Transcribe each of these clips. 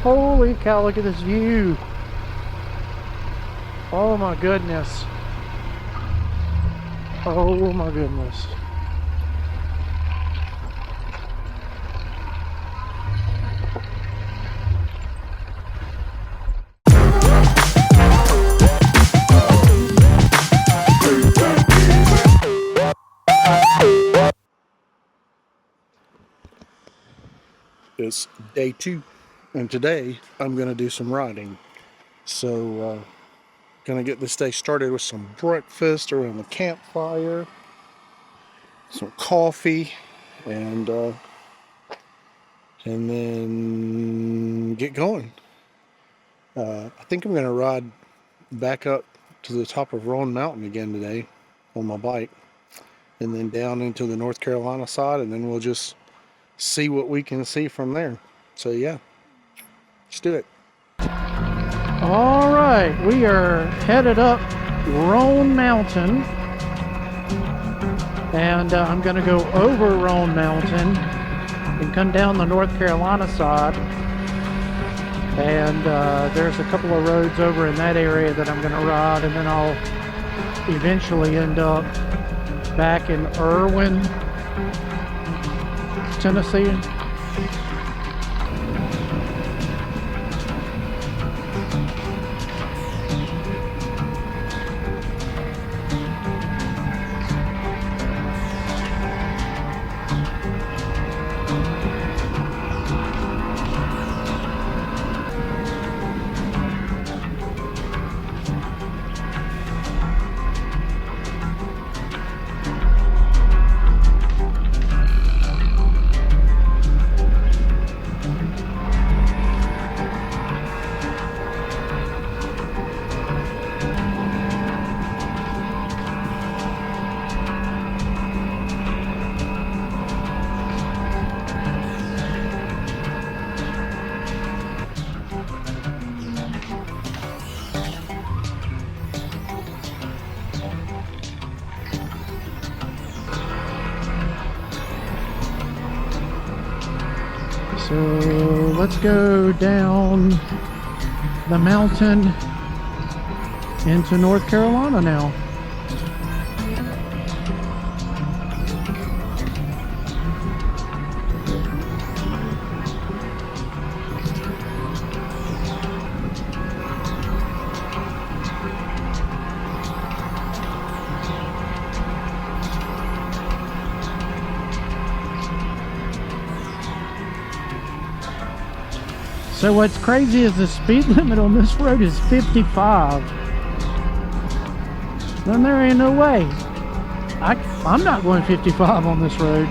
Holy cow, look at this view. Oh my goodness. Oh my goodness. It's day 2, and today I'm going to do some riding. So, gonna get this day started with some breakfast around the campfire, some coffee, and then get going. I think I'm gonna ride back up to the top of Roan Mountain again today on my bike, and then down into the North Carolina side, and then we'll just see what we can see from there. So yeah, let's do it. All right, we are headed up Roan Mountain, and I'm going to go over Roan Mountain and come down the North Carolina side, and there's a couple of roads over in that area that I'm going to ride, and then I'll eventually end up back in Erwin, Tennessee. So let's go down the mountain into North Carolina now. So what's crazy is the speed limit on this road is 55. Then there ain't no way. I'm not going 55 on this road.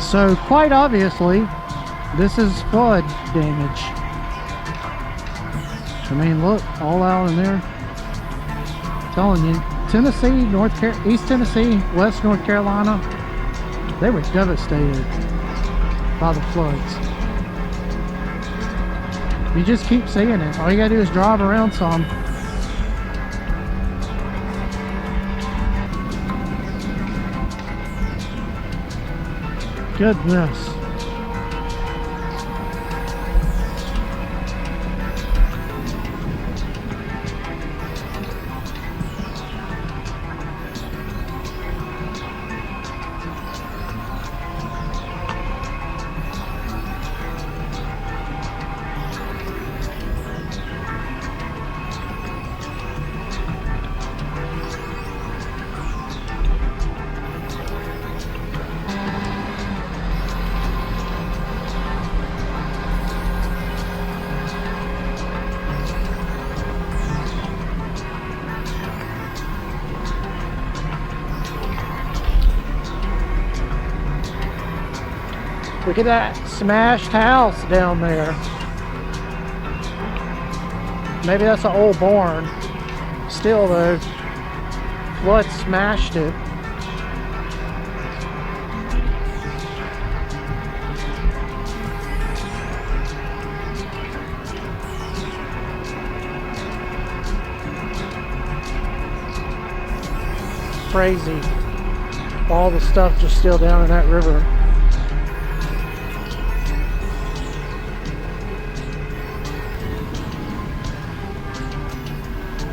So quite obviously, this is flood damage. I mean, look, all out in there. I'm telling you, Tennessee, East Tennessee, West North Carolina, they were devastated by the floods. You just keep seeing it. All you gotta do is drive around some. Goodness. Look at that smashed house down there. Maybe that's an old barn. Still though, flood smashed it. Crazy. All the stuff just still down in that river.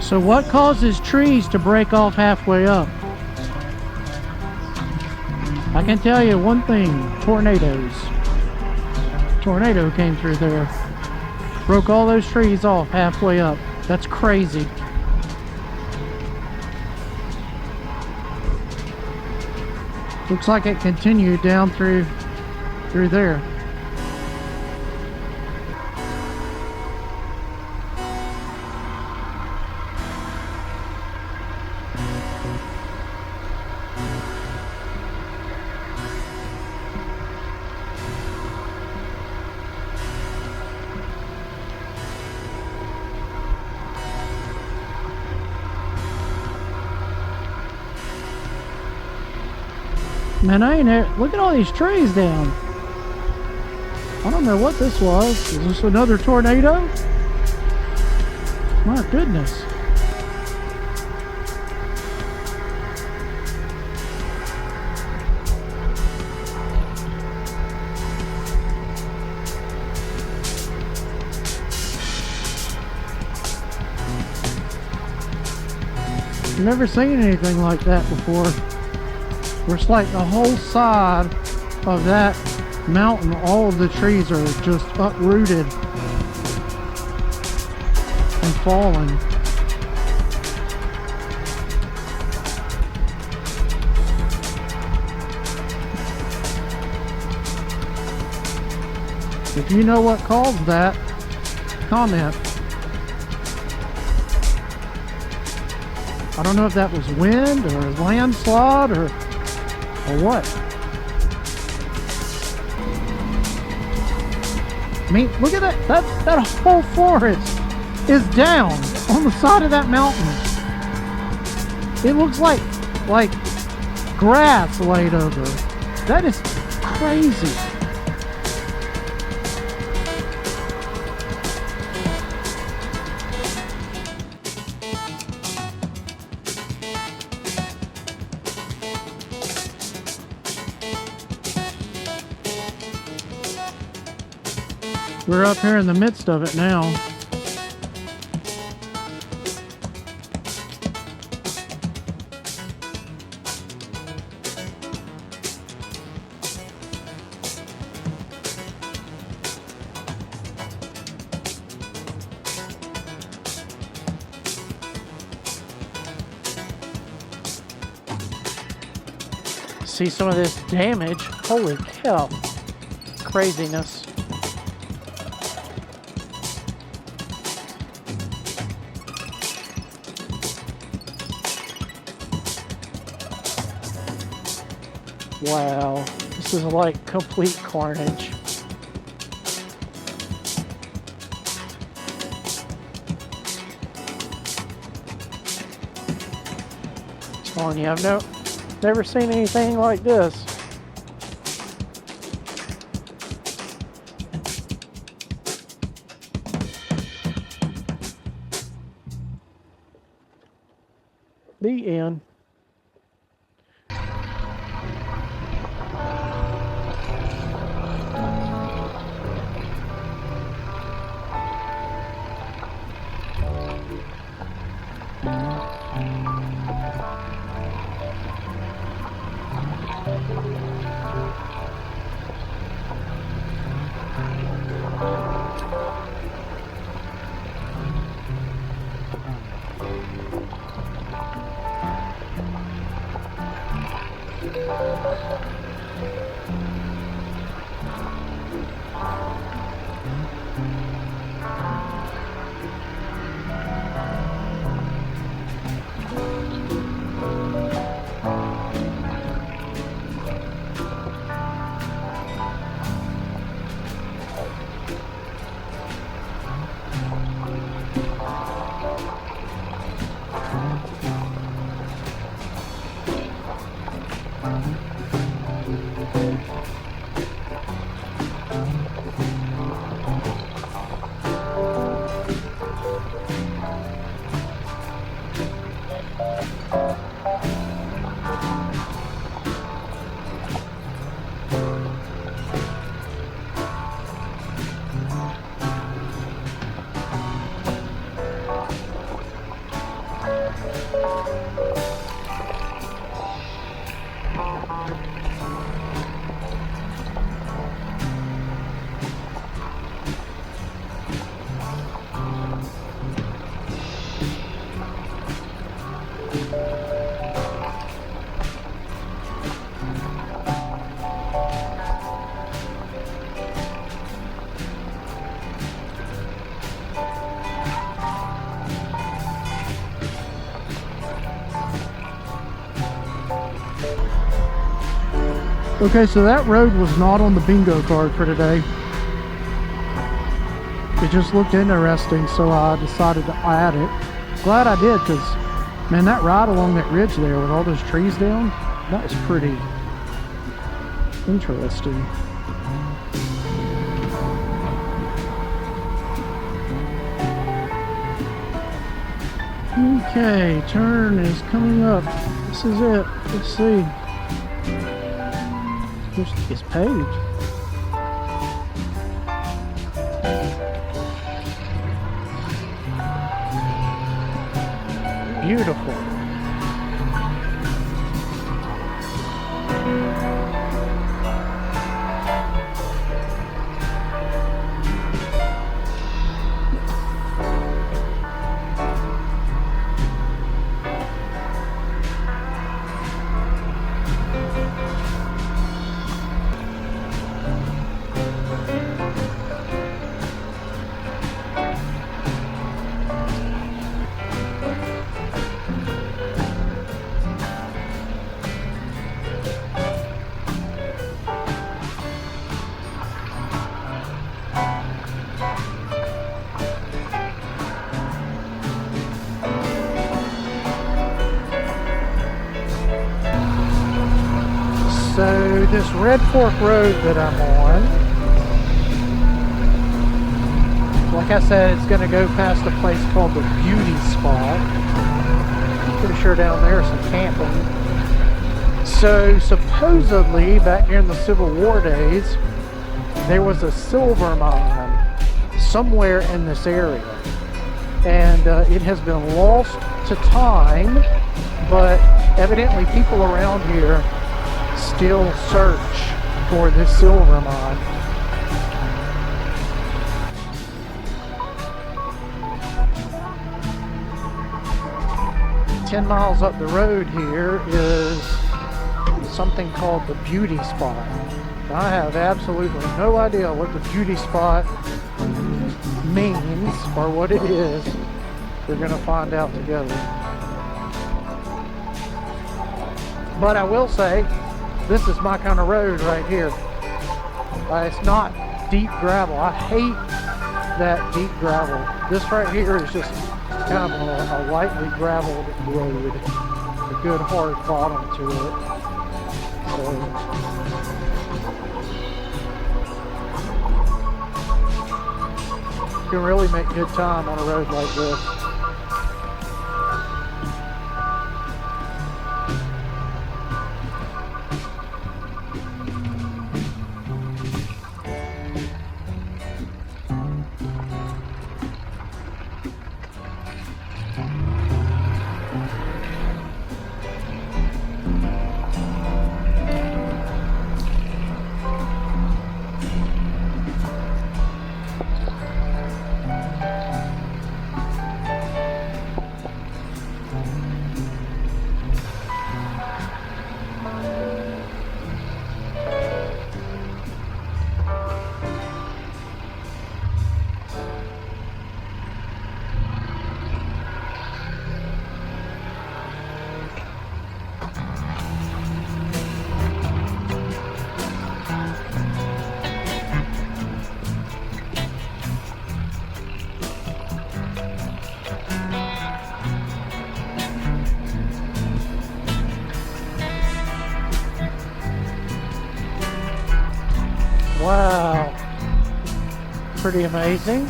So what causes trees to break off halfway up? I can tell you one thing, tornadoes. Tornado came through there. Broke all those trees off halfway up. That's crazy. Looks like it continued down through there. Man, I ain't there. Look at all these trees down. I don't know what this was. Is this another tornado? My goodness. I've never seen anything like that before. Where it's like the whole side of that mountain, all of the trees are just uprooted and falling. If you know what caused that, comment. I don't know if that was wind or a landslide or what. I mean, look at that. That whole forest is down on the side of that mountain. It looks like grass laid over. That is crazy. We're up here in the midst of it now. See some of this damage. Holy cow. Craziness. Wow, this is like complete carnage. I'm telling you, I've never seen anything like this. The end. Okay, so that road was not on the bingo card for today. It just looked interesting, so I decided to add it. Glad I did, because, man, that ride along that ridge there with all those trees down, that was pretty interesting. Okay, turn is coming up. This is it. Let's see. It's paved. Beautiful. So this Red Fork Road that I'm on, like I said, it's going to go past a place called the Beauty Spot. Pretty sure down there is some camping. So supposedly back during the Civil War days, there was a silver mine somewhere in this area, and it has been lost to time, but evidently people around here still search for this silver mine. "10 miles up the road here is something called the Beauty Spot. I have absolutely no idea what the Beauty Spot means or what it is. We're going to find out together. But I will say, this is my kind of road right here. It's not deep gravel. I hate that deep gravel. This right here is just kind of a lightly graveled road. A good hard bottom to it. So, you can really make good time on a road like this. Wow, pretty amazing.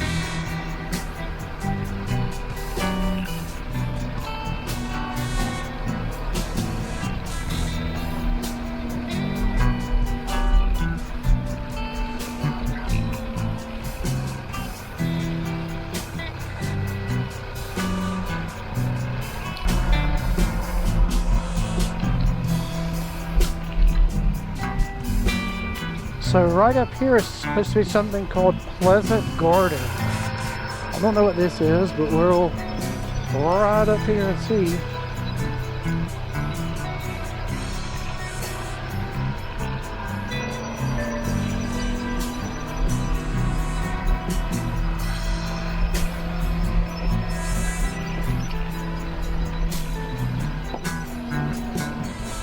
So right up here is supposed to be something called Pleasant Garden. I don't know what this is, but we'll ride up here and see.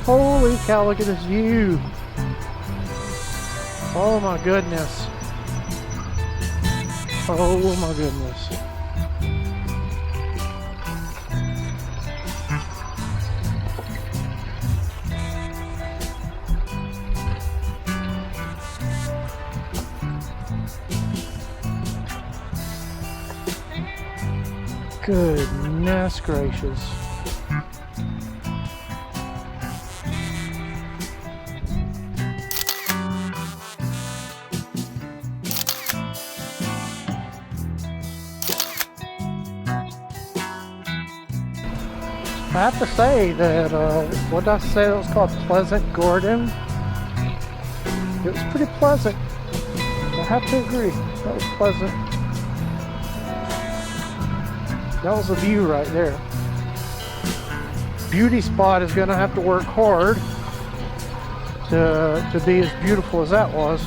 Holy cow, look at this view. Oh my goodness. Oh my goodness. Goodness gracious. I have to say that, what did I say it was called? Pleasant Garden. It was pretty pleasant. I have to agree. That was pleasant. That was a view right there. Beauty spot is going to have to work hard to be as beautiful as that was.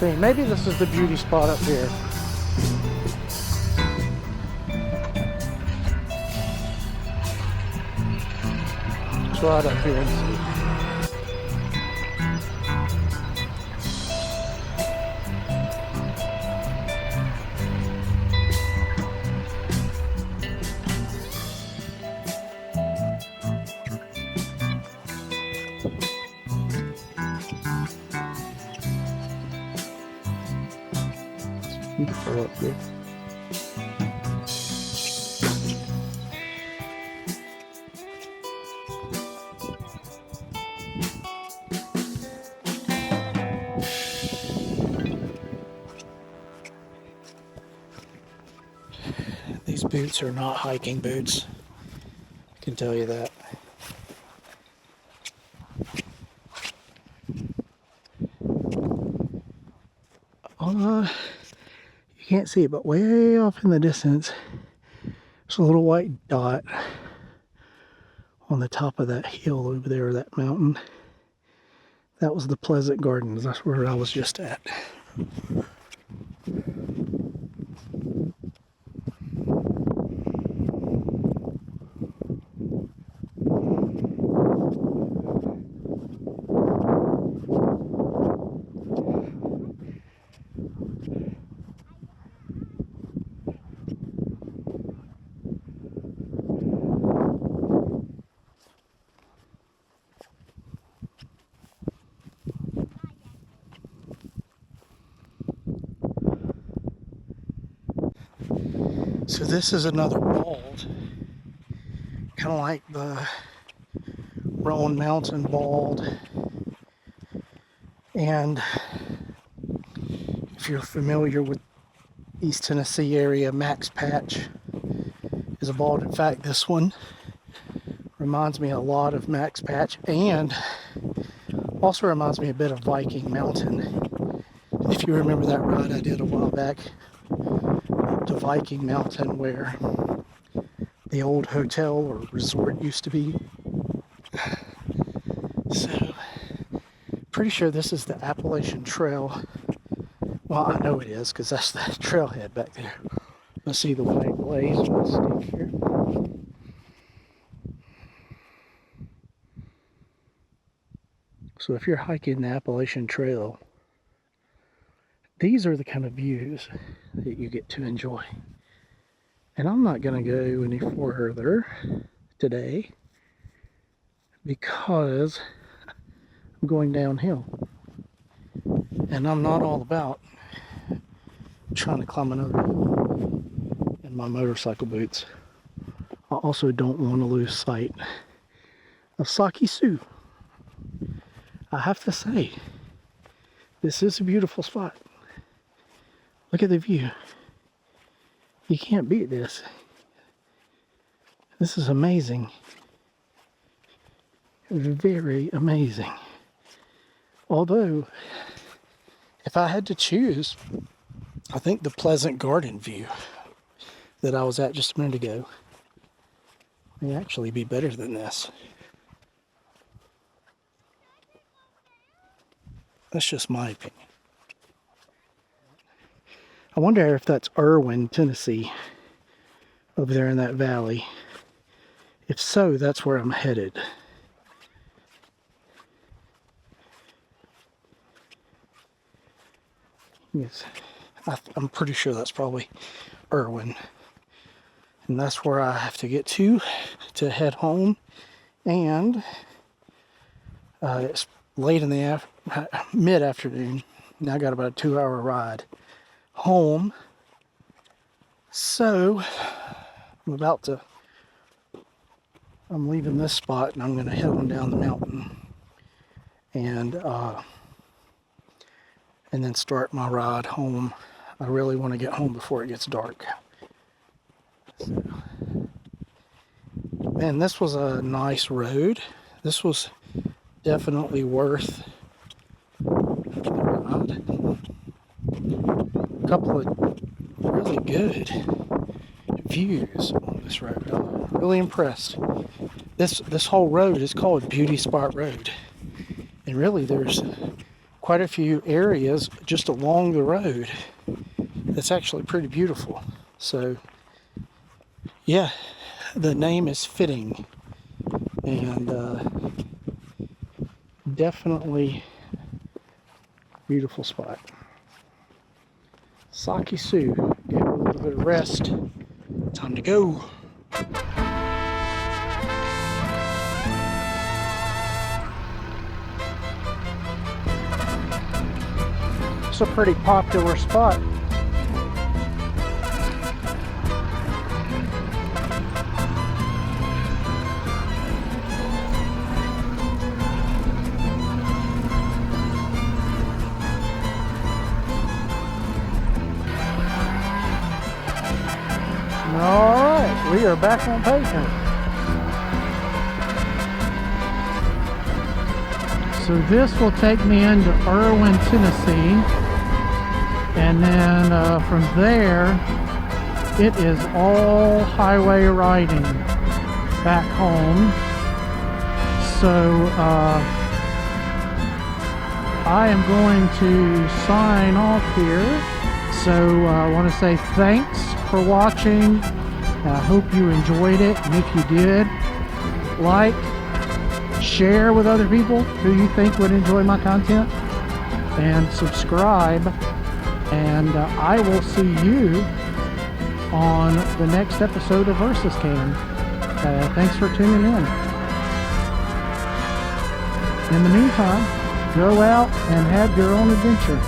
See, maybe this is the beauty spot up here. Let's ride up here and see. Beautiful up here. These boots are not hiking boots. I can tell you that. You can't see it, but way off in the distance, there's a little white dot on the top of that hill over there, that mountain. That was the Pleasant Gardens. That's where I was just at. So this is another bald, kind of like the Roan Mountain bald. And if you're familiar with East Tennessee area, Max Patch is a bald. In fact, this one reminds me a lot of Max Patch, and also reminds me a bit of Viking Mountain. If you remember that ride I did a while back up to Viking Mountain where the old hotel or resort used to be. So, pretty sure this is the Appalachian Trail. Well, I know it is because that's the trailhead back there. Let's see the white blaze on the stick here. So if you're hiking the Appalachian Trail these are the kind of views that you get to enjoy. And I'm not going to go any further today because I'm going downhill. And I'm not all about trying to climb another hill in my motorcycle boots. I also don't want to lose sight of SakiSue. I have to say, this is a beautiful spot. Look at the view. You can't beat this. This is amazing. Very amazing. Although, if I had to choose, I think the Pleasant Garden view that I was at just a minute ago may actually be better than this. That's just my opinion. I wonder if that's Erwin, Tennessee, over there in that valley. If so, that's where I'm headed. Yes, I'm pretty sure that's probably Erwin. And that's where I have to get to head home. And it's late in the mid-afternoon. Now I got about a 2-hour ride home. So I'm leaving this spot and I'm going to head on down the mountain and then start my ride home. I really want to get home before it gets dark. So, man, this was a nice road. This was definitely worth the ride. A couple of really good views on this road. I'm really impressed. This whole road is called Beauty Spot Road. And really there's quite a few areas just along the road that's actually pretty beautiful. So yeah, the name is fitting, and definitely beautiful spot. SakiSue, get a little bit of rest. Time to go. It's a pretty popular spot. Alright, we are back on pavement. So this will take me into Erwin, Tennessee, and then from there it is all highway riding back home. So I am going to sign off here. So I want to say thanks for watching. I hope you enjoyed it, and if you did, like, share with other people who you think would enjoy my content, and subscribe, and I will see you on the next episode of VersysCam. Thanks for tuning in. In the meantime, go out and have your own adventure.